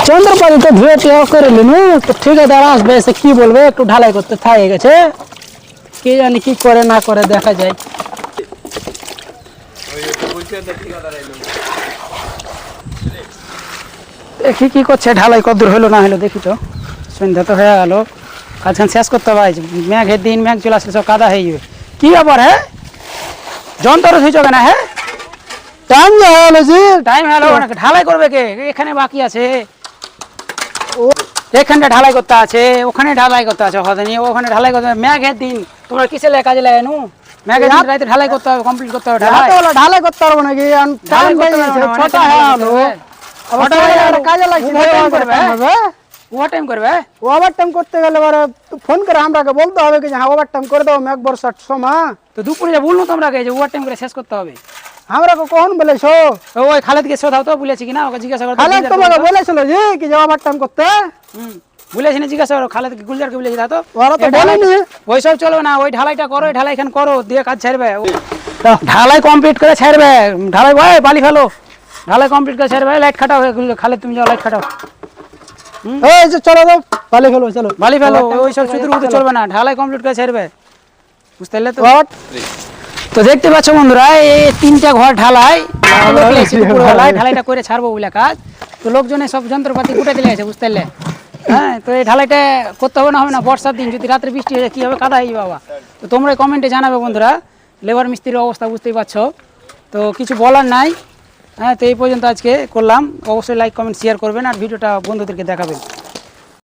চন্দ্রপাতি তো ধুয়ে টিয়া করে নিনু তো ঠিকাদার আসবে এসে কি বলবে একটু ঢালাই করতে থাকে গেছে কি জানি কি করে না করে দেখা যায়। দেখি কি করছে ঢালাই কদ্দূর হইলো না হলো দেখি তো সন্ধ্যা তো হয়ে গেল কাজখান শেষ করতে হবে। মেঘের দিন মেঘ চলে আসলে সব কাদা হয়ে যাবে। কি ব্যাপার হ্যাঁ যন্ত্র হয়েছ কেনা হ্যাঁ টাইম হলো জি টাইম হলো ঢালাই করবে কে এখানে বাকি আছে এখানটা ঢালাই করতে আছে ওখানে ঢালাই করতে আছে ওখানে ঢালাই করতে হবে। মেঘের দিন তোমরা কিসে কাজে লাগানো মেঘের দিন রাতে ঢালাই করতে হবে কমপ্লিট করতে হবে ঢালাই করতে পারবো নাকি কাজে লাগছে ওভার টাইম করবে ওভার টাইম করতে গেলে ফোন করে আমরাকে বলতে হবে কি হ্যাঁ ওভার টাইম করে দাও মেঘ বর্ষার সময় তো দুপুরে যা বললো তোমরা যে ওভার টাইম করে শেষ করতে হবে আমরা কখন বলেছো ওই খালেদকে শোধাও তো বলেছি কিনা ওকে জিজ্ঞাসা করো খালেদ তোমাকে বলেছিল যে কি যে ওভার টাইম করতে বলেছি না জিজ্ঞাসা করো খালেদকে গুলজারকে বলেছি তা তো ওরা তো বলেনি ওইসব চলবে না ওই ঢালাইটা করো ঢালাই এখানে করো দিয়ে কাজ ছাড়বে ঢালাই কমপ্লিট করে ছাড়বে ঢালাই ভাই বালি ফেলো ঢালাই কমপ্লিট করে ছাড়বে লাইট খাটাও খালেদ তুমি যাও লাইট খাটাও এই যে চলো দাও বালি ফেলো চলো বালি ফেলো ওইসব শুধু চলবে না ঢালাই কমপ্লিট করে ছাড়বে বুঝতে পারলে তো তো দেখতে পাচ্ছ বন্ধুরা এই তিনটা ঘর ঢালাই ঢালাইটা করে ছাড়বো বলে কাজ তো লোকজনে সব যন্ত্রপাতি গুটে দিলে আছে বুঝতে পারলে হ্যাঁ তো এই ঢালাইটা করতে হবে না বর্ষার দিন যদি রাত্রে বৃষ্টি হয়ে যায় কি হবে কাদা হয়ে বাবা তো তোমরা কমেন্টে জানাবে বন্ধুরা লেবার মিস্ত্রির অবস্থা বুঝতেই পারছো তো কিছু বলার নাই হ্যাঁ তো এই পর্যন্ত আজকে করলাম অবশ্যই লাইক কমেন্ট শেয়ার করবেন আর ভিডিওটা বন্ধুদেরকে দেখাবেন।